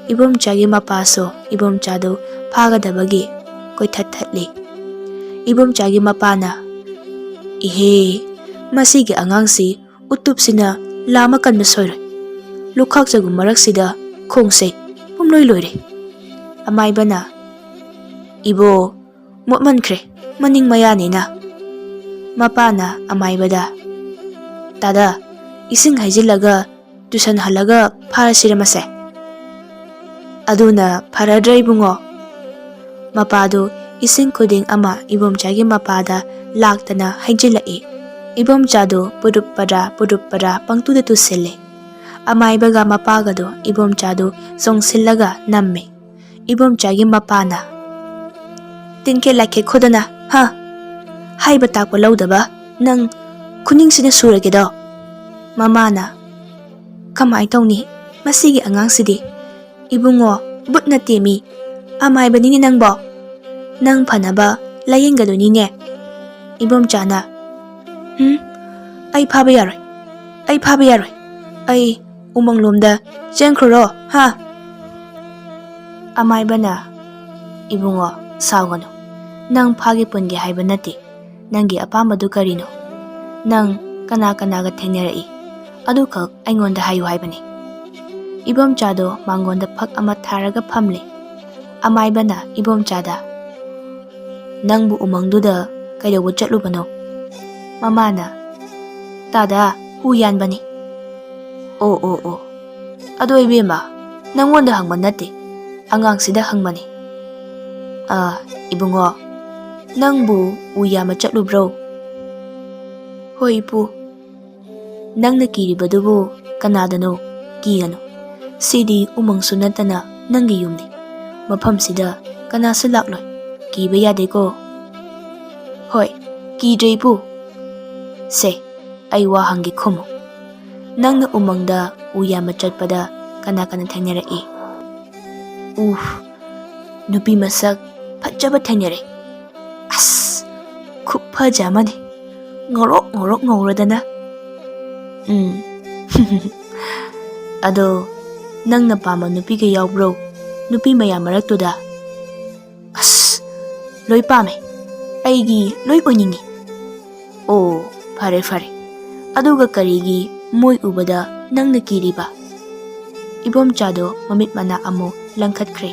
Ibomchagi mapaso ibomchado phagadabagi koithatli. Ibomchagi mapana ihe masigi angangsi utupsina lama kanba soire. Lukhak jagum maraksida khongse pumloi loire. Amaibana ibo motmankre maning mayani na. Mapana amaibada tada ising haijilaga tusan halaga pharasiramase. Aduna pharadra ibungo. Mapado ising kuding ama ibomchagi mapada laktana haijilai. Ibomchado puduppara pangtuda tusille. Amaibaga mapagado ibomchado songsillaga namme. Ibomchagi mapana tinke lake khodana ha haiba takpa laudaba nang kuningsina suragedo. Mamana kamai tawni masigi angangsidi ibungo butna temi amaiba nini nangbo nang phanaba layengado nine. Ibomchana ai phaba yaroi ai umanglomda chenkhro ha. Amaibana, ibungo saugano. Nang phagi punge haiba nati. Nangi apamadu karino. Nang kana ga thengnerai. Adu khak aingonda hayu haibani. Ibom chado mangonda phak ama tharaga phamle. Amaibana ibom chada. Nangbu umangduda kaidawu chatlubano. Mamana, tada hu yanbani. Oh. Ado ibema, nangonda hangman nati. Angang sida hangmani. Ibungo, nangbu uyama chatlubro. Hoi ipu. Nangna kiribadubu kanadano kiyano. Sidi umangsu natana nangi yumni. Mafam sida kanasu lakloi. Kiba yade ko. Hoi, kidre ipu. Se, ay wahangi kumo. Nangna umangda uyama chatpada kana thengnerai. Nupi masak pajaba thengnerai. As, khup phajamani. Ngorok ngauradana. Ado, nangna pama nupi ga yaubro. Nupi mayam maraktuda. As, loi pame. Aigi loi oningi. Oh, fare. Aduga karigi moi ubada nangna kiriba. Ibom chado mamit mana amo langkat kre.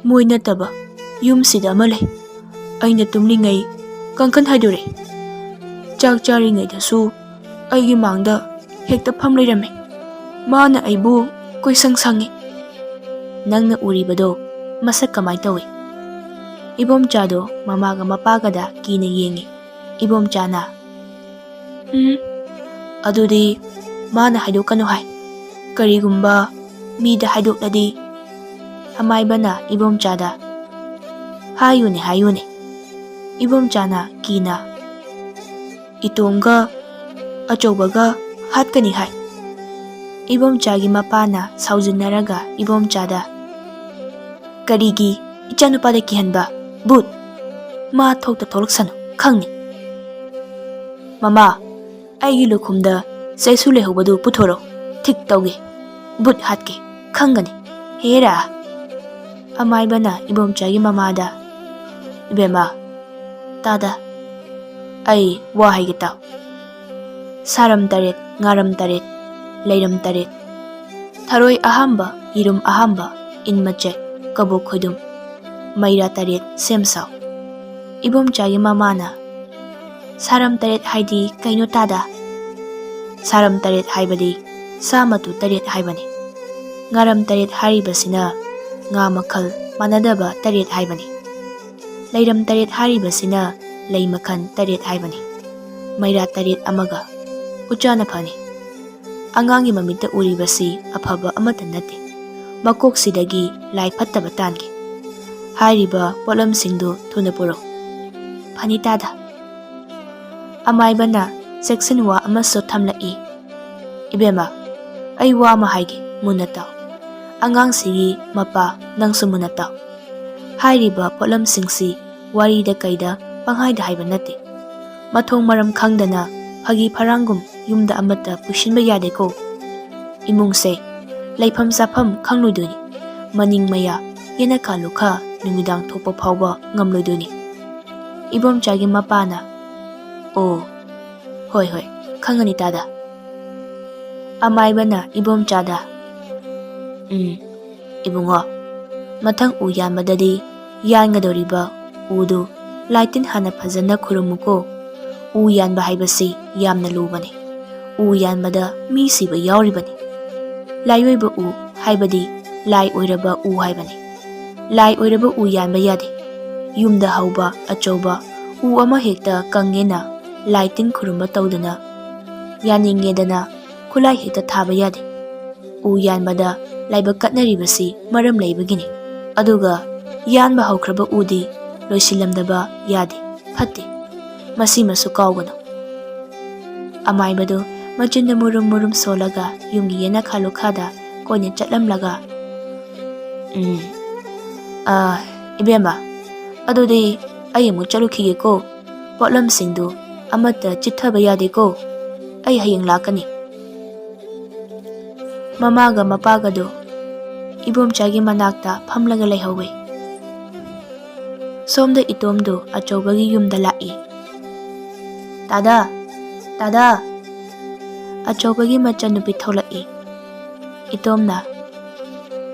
Moi nataba yum sida male. Aina tumlingai kangkan haidure. Chak charingai dasu aigi mangda hekta pham leirame. Mana aibu koi sangi. Nangna uribado masak kamai tawi. Ibom chado mamaga mapagada kina yengi. Ibom chana. Adudi mana haidokano hai. Karigumba mida haidokladi. Amaibana ibom chada. Hayune. Ibom chana kina. Itomga achobaga hatkani hai. Ibom chagi mapana saujinaraga ibom chada. Karigi ichanupada kihanba. But, ma thokta tholaksano khangni. Mama, aigi lukhumda saisu lehubadu puthoro. Thik tauge. But hatke khangani. Hera. Amaibana ibom chagi mamada. Ibema, tada. Ai wahai gita. Saram taret, ngaram taret, leiram taret. Tharoi ahamba, irum ahamba, inmache, kabuk khudum. Maira taret semsaw. Ibom chagi mamana. Saram taret haidi kaino tada. Saram taret haibadi samatu taret haibani. Ngaram taret haribasina nga makal manadaba taret haibani. Leiram taret haribasina lei makan taret haibani. Maira taret amaga uchana phani. Angangi mamita uribasi afaba amata nate. Makok sidagi lai fattaba tangi. Hariba polam singdo thuna puro. Panitada. Amaibana section wa amaso thamlai. Ibema, ay wa mahaigi munataw. Angang sigi mapa nang sumunataw. Hariba polam singsi wari da kaida panghaida haiba nate. Mathong maram khangdana phagi pharangum yumda amata pushinba yade ko. Imungse laifam sapam khangluiduni. Maning maya yena kalukha numidang thokpa phawba ngamloiduni. Ibom chagi mapana. Oh, hoi khangani tada. Amaibana ibom chada. Ibungo, mathang uyanmadadi yangadoriba udu laitin hana phajana khurumuko. Uyanba haibasi yamna lubani. Uyanmada mi siba yauribani. Laiyoiba u haibadi lai oiraba u haibani. Lai oiraba u yanba yade. Yumda hauba achoba u ama hekta kangena laitin khurumba tawdana. Yaningedana khulai hekta thaba yade. U yanmada laiba katnaribasi maram leibagini. Aduga yanba haukraba udi loisilamdaba yade. Phatte. Masi masu kaugano. Amaibado machinda murum solaga yungi yena khalukada koine chatlamlaga. Ibema, adudi ayimu chalukhige ko. Potlam singdu amata chithaba yade ko. Ay hayang lakani. Mamaga mapagado ibomchagi manakta phamlaga leihauwe. Somda itomdo achobagi yumda lai. Dada, dada. Achobagi machanupi tholai. Itomna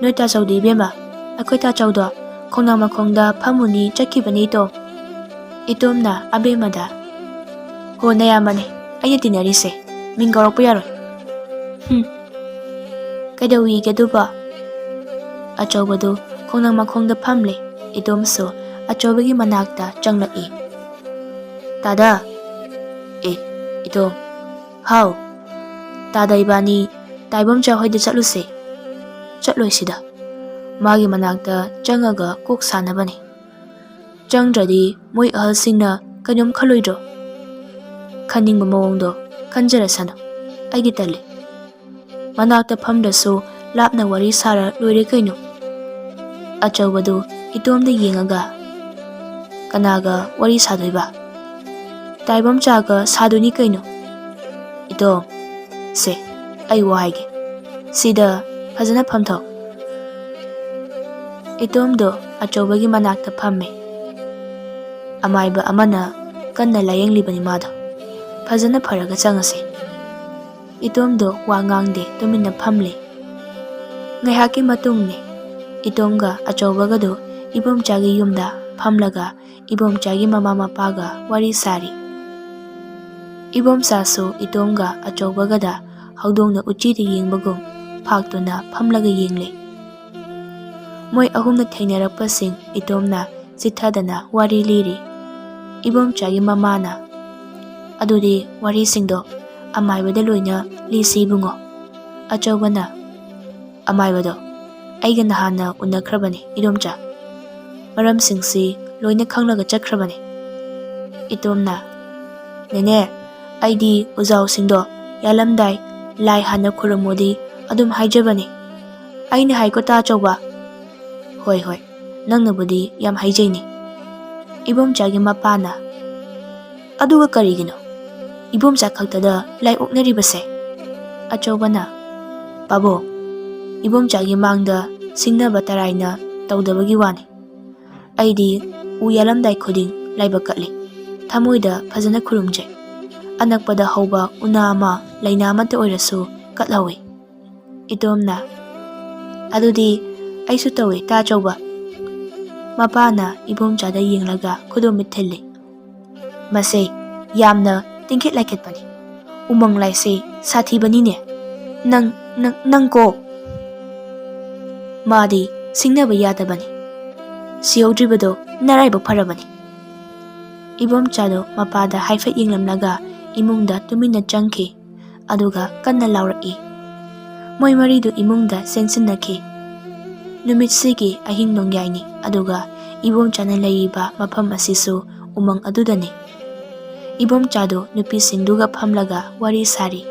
noi ta chawdi bema akhoi ta chawdo khongna makhongda phamuni chakibani to. Itomna abemada ho nayamane ayi tinari se mingorok puyaroi. Kaidawi gaduba achobado khongna makhongda phamle. Itomso achobagi manakta changlai. Dada, itom, how? Dada ibani taibomcha hoida chatluse. Chatloi sida. Magi manakta changaga kok sanabani. Changdradi moi ahalsingna kanyom khaloidro. Khaningba mawongdo khanjarasana. Aigi talle. Manakta phamdasu lapna wari sara loire kaino. Achobado itomda yengaga kanaga wari sadoiba. Taibomchaga saduni kaino. Itom se ai waige sida fazana phamtho. Itomdo achobagi manakta phamme. Amaiba amana kanna layenglibani mado fazana pharaga changase. Itomdo wangangde tumina phamle. Ngaihaki matungni itomga achobagado ibomchagi yumda phamlaga ibomchagi mama mapaga wari sari. Ibomsasu itomga achobagada haudongna uchidi yengbagum phaktuna phamlaga yengle. Moi ahumna thainarapasing itomna chithadana wari liri. Ibomchagi mamana adudi wari singdo amaibada loina lisi bungo. Achobana amaibado aiga nahana unakrabani idomcha. Maram singsi loina khanglaga chakhrabani. Itomna nene aidi uzau singdo yalamdai lai hana khuramodi adum haijabani. Aina haiko ta choba. Hoi hoi nangnabudi yam haijaini. Ibomchagi mapana aduga karigino ibomcha khaktada lai oknaribase. Achobana pabo ibomchagi mangda singnaba taraina tawdabagi wani. Aidi u yalamdai khuding laiba katli thamoida fazana khurumje. Anakpada hauba una ama laina amata oirasu katlawi. Itomna adudi aisu tawi ta chawba. Mapana ibomchada yenglaga khudom mithilli. Mase yamna tingkit laiket pani. Umang laise sathi banine. Nang ko. Madi singnaba yadabani. Siyodribado naraiba pharabani. Ibomchado mapada haifat yenglamlaga imungda tumina changki aduga kanna lauraki. Moi maridu imungda sensinnaki. Numitsigi ahing nongyaini aduga ibomchana laiba mafam asisu umang adudani. Ibomchado nupi singduga phamlaga wari sari.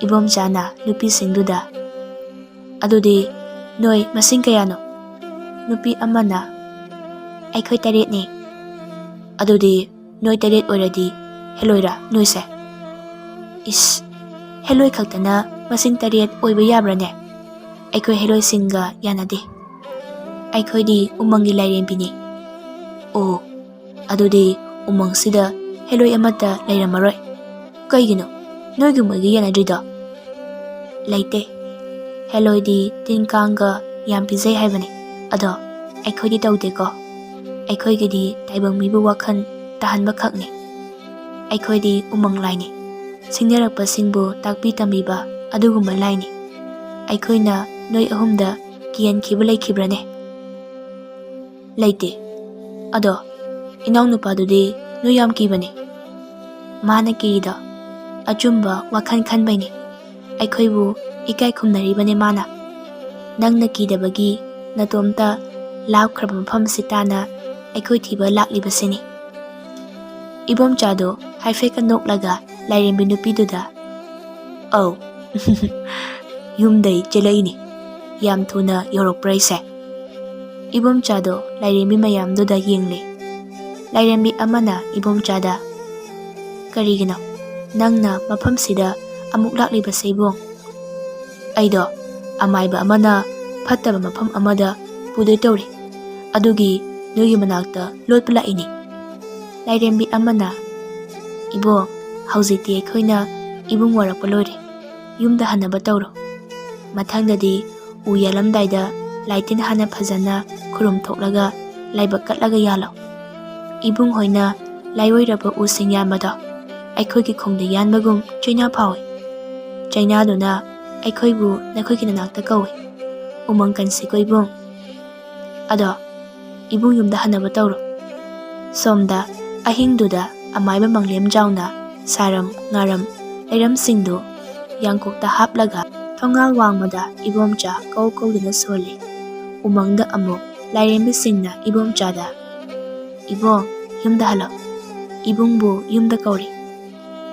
Ibomchana nupi singduda adudi noi masing kayano. Nupi amana aikhoi taret ni. Adudi noi taret oiradi heloira noise. Is heloi khaktana masing taret oiba yabrane. Aikhoi heloi singa yanadi. Aikhoi di umangi lairempini. O adudi umang sida heloi amata lairamaroi. Kaigino noigi moigi yanadrido. Laite heloi di tinkanga yampizai haibani. Ado aikhoi di tawdeko. Aikhoi gidi taibang mibu wakhan tahan bakhakni. Aikhoi di umang laini. Singnarakpa singbu takpi tamiba adugumba laini. Aikhoi na noi ahumda kiyan kiba laikibrane. Laite. Ado inaw nupadudi noi yam kibani. Mana kida achumba wakhan khanbaini. Aikhoi bu ikai khumnaribane mana. Nangna kidabagi natomta laukhraba mafam sitana aikhoi thiba laklibasini. Ibomchado haifeka noklaga lairembi nupiduda. Oh yumdai chelaini yam thuna yorokpraise. Ibomchado lairembi mayamduda yengle. Lairembi amana ibomchada karigino nangna mafam sida amuk laklibase bong. Aido ꯑꯃꯥꯏꯕ ꯑꯃꯅ ꯐꯠꯇꯕ ꯃꯐꯝ ꯑꯃꯗ ꯄꯨꯗꯣꯏ ꯇꯧꯔꯤ, ꯑꯗꯨꯒꯤ ꯅꯣꯏꯒꯤ ꯃꯅꯥꯛꯇ ꯂꯣꯠꯄ ꯂꯥꯛꯏꯅꯤ꯫ ꯂꯥꯏꯔꯦꯝꯕꯤ ꯑꯃꯅ, ꯏꯕꯣꯡ, ꯍꯧꯖꯤꯛꯇꯤ ꯑꯩꯈꯣꯏꯅ ꯏꯕꯨꯡ ꯋꯥꯔꯛꯄ ꯂꯣꯏꯔꯦ, ꯌꯨꯝꯗ ꯍꯟꯅꯕ ꯇꯧꯔꯣ꯫ ꯃꯊꯪꯗꯗꯤ ꯎ ꯌꯥꯜꯂꯝꯗꯥꯏꯗ ꯂꯥꯏꯇꯤꯟ ꯍꯥꯟꯅ ꯐꯖꯅ ꯈꯨꯔꯨꯝ ꯊꯣꯛꯂꯒ ꯂꯥꯏꯕꯛ ꯀꯠꯂꯒ ꯌꯥꯜꯂꯣ꯫ ꯏꯕꯨꯡ ꯍꯣꯏꯅ ꯂꯥꯏꯑꯣꯏꯔꯕ ꯎꯁꯤꯡ ꯌꯥꯟꯕꯗꯣ ꯑꯩꯈꯣꯏꯒꯤ ꯈꯣꯡꯗ ꯌꯥꯟꯕꯒꯨꯝ ꯆꯩꯅꯥ ꯐꯥꯎꯏ꯫ ꯆꯩꯅꯥꯗꯨꯅ ꯑꯩꯈꯣꯏꯕꯨ ꯅꯈꯣꯏꯒꯤ ꯅꯅꯥꯛꯇ ꯀꯧꯏ꯫ ꯎꯃꯪ ꯀꯟꯁꯤꯀꯣ ꯏꯕꯨꯡ꯫ ꯑꯗꯣ ꯏꯕꯨꯡ ꯌꯨꯝꯗ ꯍꯟꯅꯕ ꯇꯧꯔꯣ꯫ ꯁꯣꯝꯗ ꯑꯍꯤꯡꯗꯨꯗ ꯑꯃꯥꯏꯕ ꯃꯪꯂꯦꯝ ꯖꯥꯎꯅ ꯁꯥꯔꯝ ꯉꯥꯔꯝ ꯂꯩꯔꯝꯁꯤꯡꯗꯨ ꯌꯥꯡꯀꯣꯛꯇ ꯍꯥꯞꯂꯒ ꯊꯣꯡꯒꯥꯜ ꯋꯥꯡꯃꯗ ꯏꯕꯣꯝꯆꯥ ꯀꯧ ꯀꯧꯗꯨꯅ ꯁꯣꯜꯂꯤ꯫ ꯎꯃꯪꯗ ꯑꯃꯨꯛ ꯂꯥꯏꯔꯦꯝꯕꯤꯁꯤꯡꯅ ꯏꯕꯣꯝꯆꯥꯗ, ꯏꯕꯣꯡ, ꯌꯨꯝꯗ ꯍꯜꯂꯣ, ꯏꯕꯨꯡꯕꯨ ꯌꯨꯝꯗ ꯀꯧꯔꯤ꯫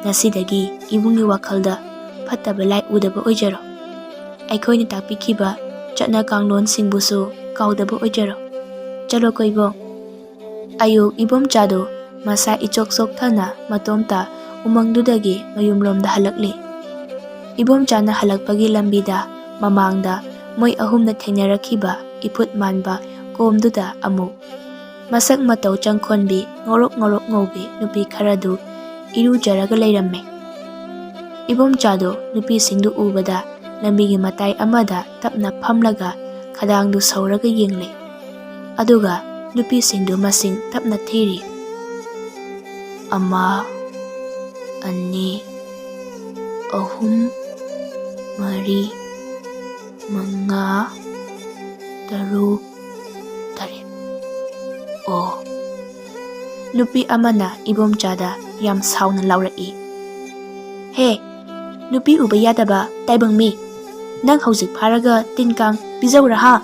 ꯉꯁꯤꯗꯒꯤ ꯏꯕꯨꯡꯒꯤ ꯋꯥꯈꯜꯗ ꯐꯠꯇꯕ ꯂꯥꯏ ꯎꯗꯕ ꯑꯣꯏꯖꯔꯣ꯫ ꯑꯩꯈꯣꯏꯅ ꯇꯥꯛꯄꯤꯈꯤꯕ ꯆꯠꯅ ꯀꯥꯡꯂꯣꯟꯁꯤꯡꯕꯨꯁꯨ ꯀꯥꯎꯗꯕ ꯑꯣꯏꯖꯔꯣ꯫ ꯆꯠꯂꯣꯀꯣ ꯏꯕꯣꯡ꯫ ꯑꯌꯨꯛ ꯏꯕꯣꯝꯆꯥꯗꯨ ꯃꯁꯥ ꯏꯆꯣꯛ ꯆꯣꯛꯊꯅ ꯃꯇꯣꯝꯇ ꯎꯃꯪꯗꯨꯗꯒꯤ ꯃꯌꯨꯝꯂꯣꯝꯗ ꯍꯜꯂꯛꯂꯤ꯫ ꯏꯕꯣꯝꯆꯥꯅ ꯍꯜꯂꯛꯄꯒꯤ ꯂꯝꯕꯤꯗ ꯃꯃꯥꯡꯗ ꯃꯣꯏ ꯑꯍꯨꯝꯅ ꯊꯦꯡꯅꯔꯛꯈꯤꯕ ꯏꯐꯨꯠ ꯃꯥꯟꯕ ꯀꯣꯝꯗꯨꯗ ꯑꯃꯨꯛ ꯃꯁꯛ ꯃꯇꯧ ꯆꯪꯈꯣꯟꯕꯤ ꯉꯧꯔꯣꯛ ꯉꯧꯔꯣꯛ ꯉꯧꯕꯤ ꯅꯨꯄꯤ ꯈꯔꯗꯨ ꯏꯔꯨꯖꯔꯒ ꯂꯩꯔꯝꯃꯦ꯫ ꯏꯕꯣꯝꯆꯥꯗꯨ ꯅꯨꯄꯤꯁꯤꯡꯗꯨ ꯎꯕꯗ ꯂꯝꯕꯤꯒꯤ ꯃꯇꯥꯏ ꯑꯃꯗ ꯇꯞꯅ ꯐꯝꯂꯒ ꯈꯗꯥꯡꯗꯨ ꯁꯧꯔꯒ ꯌꯦꯡꯂꯦ꯫ ꯑꯗꯨꯒ ꯅꯨꯄꯤꯁꯤꯡꯗꯨ ꯃꯁꯤꯡ ꯇꯞꯅ ꯊꯤꯔꯤ꯫ 1, 2, 3, 4, 5, 6, 7. ꯑꯣ! ꯅꯨꯄꯤ ꯑꯃꯅ ꯏꯕꯣꯝꯆꯥꯗ ꯌꯥꯝ ꯁꯥꯎꯅ ꯂꯥꯎꯔꯛꯏ꯫ ꯍꯦ! ꯅꯨꯄꯤ ꯎꯕ ꯌꯥꯗꯕ ꯇꯥꯏꯕꯪ ꯃꯤ! ꯅꯪ ꯍꯧꯖꯤꯛ ꯐꯥꯔꯒ ꯇꯤꯟ ꯀꯥꯡ ꯄꯤꯖꯧꯔꯥ ꯍꯥ?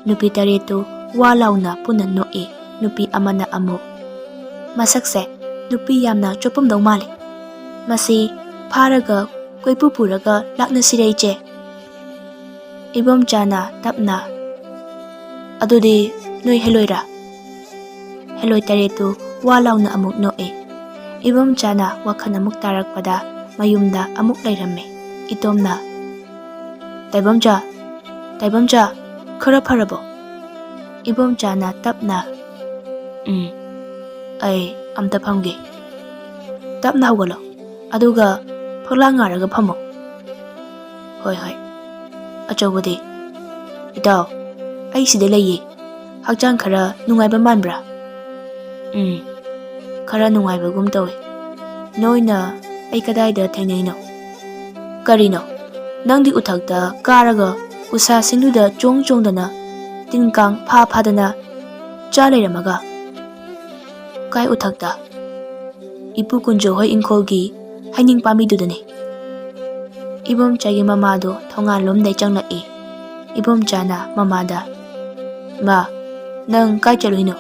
ꯅꯨꯄꯤ ꯇꯔꯦꯠꯇꯨ ꯋꯥ ꯂꯥꯎꯅ ꯄꯨꯟꯅ ꯅꯣꯛꯏ꯫ ꯅꯨꯄꯤ ꯑꯃꯅ ꯑꯃꯨꯛ, ꯃꯁꯛꯁꯦ ꯅꯨꯄꯤ ꯌꯥꯝꯅ ꯆꯣꯞꯄꯝꯗꯧ ꯃꯥꯜꯂꯤ꯫ ꯃꯁꯤ ꯐꯥꯔꯒ ꯀꯣꯏꯄꯨ ꯄꯨꯔꯒ ꯂꯥꯛꯅꯁꯤꯔꯦ ꯏꯆꯦ? ꯏꯕꯣꯝꯆꯥꯅ ꯇꯞꯅ, ꯑꯗꯨꯗꯤ ꯅꯣꯏ ꯍꯦꯜꯂꯣꯏꯔꯥ? ꯍꯦꯜꯂꯣꯏ ꯇꯔꯦꯠꯇꯨ ꯋꯥ ꯂꯥꯎꯅ ꯑꯃꯨꯛ ꯅꯣꯛꯏ꯫ ꯏꯕꯣꯝꯆꯥꯅ ꯋꯥꯈꯜ ꯑꯃꯨꯛ ꯇꯥꯔꯛꯄꯗ ꯃꯌꯨꯝꯗ ꯑꯃꯨꯛ ꯂꯩꯔꯝꯃꯦ ꯏꯇꯣꯝꯅ꯫ ꯇꯥꯏꯕꯪꯆꯥ, ꯇꯥꯏꯕꯪꯆꯥ, ꯈꯔ ꯐꯔꯕꯣ? ꯏꯕꯣꯝꯆꯥꯅ ꯇꯞꯅ, ꯑꯩ ꯑꯝꯇ ꯐꯝꯒꯦ꯫ ꯇꯞꯅ ꯍꯧꯒꯠꯂꯣ, ꯑꯗꯨꯒ ꯐꯛꯂꯥꯡ ꯉꯥꯔꯒ ꯐꯝꯃꯣ꯫ ꯍꯣꯏ ꯍꯣꯏ꯫ ꯑꯆꯧꯕꯗꯤ? ꯏꯇꯥꯎ, ꯑꯩ ꯁꯤꯗ ꯂꯩꯌꯦ꯫ ꯍꯛꯆꯥꯡ ꯈꯔ ꯅꯨꯡꯉꯥꯏꯕ ꯃꯥꯟꯕ꯭ꯔꯥ? ꯈꯔ ꯅꯨꯡꯉꯥꯏꯕꯒꯨꯝ ꯇꯧꯏ꯫ ꯅꯣꯏꯅ ꯑꯩ ꯀꯗꯥꯏꯗ ꯊꯦꯡꯅꯩꯅꯣ? ꯀꯔꯤꯅꯣ? ꯅꯪꯗꯤ ꯎꯊꯛꯇ ꯀꯥꯔꯒ ꯎꯁꯥꯁꯤꯡꯗꯨꯗ ꯆꯣꯡ ꯆꯣꯡꯗꯅ ꯇꯤꯟ ꯀꯥꯡ ꯐꯥꯗꯅ ꯆꯥ ꯂꯩꯔꯝꯃꯒ? ꯀꯥꯏ ꯎꯊꯛꯇ? ꯏꯄꯨ ꯀꯨꯟꯖꯣ ꯍꯣꯏ ꯏꯪꯈꯣꯜꯒꯤ ꯍꯩꯅꯤꯡ ꯄꯥꯝꯕꯤꯗꯨꯗꯅꯤ꯫ ꯏꯕꯣꯝꯆꯥꯒꯤ ꯃꯃꯥꯗꯣ ꯊꯣꯡꯒꯥꯜꯂꯣꯝꯗꯩ ꯆꯪꯂꯛꯏ꯫ ꯏꯕꯣꯝꯆꯥꯅ ꯃꯃꯥꯗ, ꯃꯥ, ꯅꯪ ꯀꯥꯏ ꯆꯠꯂꯨꯏꯅꯣ?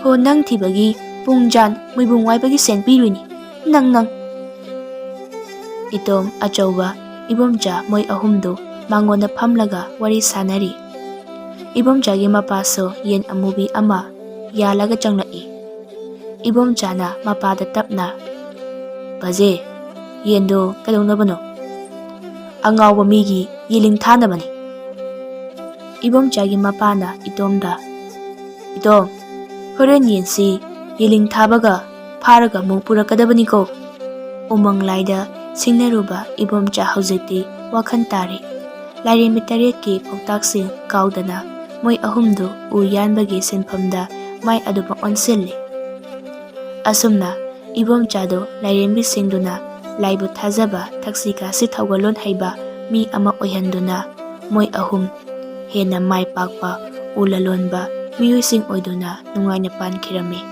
ꯍꯣ ꯅꯪ ꯊꯤꯕꯒꯤ ꯄꯨꯡꯖꯥꯟ ꯃꯣꯏꯕꯨꯡ ꯋꯥꯏꯕꯒꯤ ꯁꯦꯟ ꯄꯤꯔꯨꯏꯅꯤ꯫ ꯅꯪ ꯏꯇꯣꯝ, ꯑꯆꯧꯕ, ꯏꯕꯣꯝꯆꯥ ꯃꯣꯏ ꯑꯍꯨꯝꯗꯨ ꯃꯥꯡꯒꯣꯟꯗ ꯐꯝꯂꯒ ꯋꯥꯔꯤ ꯁꯥꯟꯅꯔꯤ꯫ ꯏꯕꯣꯝꯆꯥꯒꯤ ꯃꯄꯥꯁꯨ ꯌꯦꯟ ꯑꯃꯨꯕꯤ ꯑꯃ ꯌꯥꯜꯂꯒ ꯆꯪꯂꯛꯏ꯫ ꯏꯕꯣꯝꯆꯥꯅ ꯃꯄꯥꯗ ꯇꯞꯅ, ꯕꯥꯖꯦ, ꯌꯦꯟꯗꯣ ꯀꯩꯗꯧꯅꯕꯅꯣ? ꯑꯉꯥꯎꯕ ꯃꯤꯒꯤ ꯌꯦꯂꯤꯡ ꯊꯥꯅꯕꯅꯤ꯫ ꯏꯕꯣꯝꯆꯥꯒꯤ ꯃꯄꯥꯅ ꯏꯇꯣꯝꯗ, ꯏꯇꯣꯝ, ꯍꯣꯔꯦꯟ ꯌꯦꯟꯁꯤ ꯌꯦꯂꯤꯡ ꯊꯥꯕꯒ ꯐꯥꯔꯒ ꯑꯃꯨꯛ ꯄꯨꯔꯛꯀꯗꯕꯅꯤꯀꯣ꯫ ꯎꯃꯪ ꯂꯥꯏꯗ ꯁꯤꯡꯅꯔꯨꯕ ꯏꯕꯣꯝꯆꯥ ꯍꯧꯖꯤꯛꯇꯤ ꯋꯥꯈꯜ ꯇꯥꯔꯤ꯫ ꯂꯥꯏꯔꯦꯝꯕꯤ ꯇꯔꯦꯠꯀꯤ ꯄꯥꯎꯇꯥꯛꯁꯤꯡ ꯀꯥꯎꯗꯅ ꯃꯣꯏ ꯑꯍꯨꯝꯗꯨ ꯎ ꯌꯥꯟꯕꯒꯤ ꯁꯤꯟꯐꯝꯗ ꯃꯥꯏ ꯑꯗꯨꯃꯛ ꯑꯣꯟꯁꯤꯜꯂꯤ꯫ ꯑꯁꯨꯝꯅ ꯏꯕꯣꯝꯆꯥꯗꯨ ꯂꯥꯏꯔꯦꯝꯕꯤꯁꯤꯡꯗꯨꯅ ꯂꯥꯏꯕꯨ ꯊꯥꯖꯕ ꯊꯛꯁꯤ ꯈꯥꯁꯤ ꯊꯧꯒꯜꯂꯣꯟ ꯍꯩꯕ ꯃꯤ ꯑꯃ ꯑꯣꯏꯍꯟꯗꯨꯅ ꯃꯣꯏ ꯑꯍꯨꯝ ꯍꯦꯟꯅ ꯃꯥꯏ ꯄꯥꯛꯄ ꯎ ꯂꯂꯣꯟꯕ ꯃꯤꯑꯣꯏꯁꯤꯡ ꯑꯣꯏꯗꯨꯅ ꯅꯨꯡꯉꯥꯏꯅ ꯄꯥꯟꯈꯤꯔꯝꯃꯤ꯫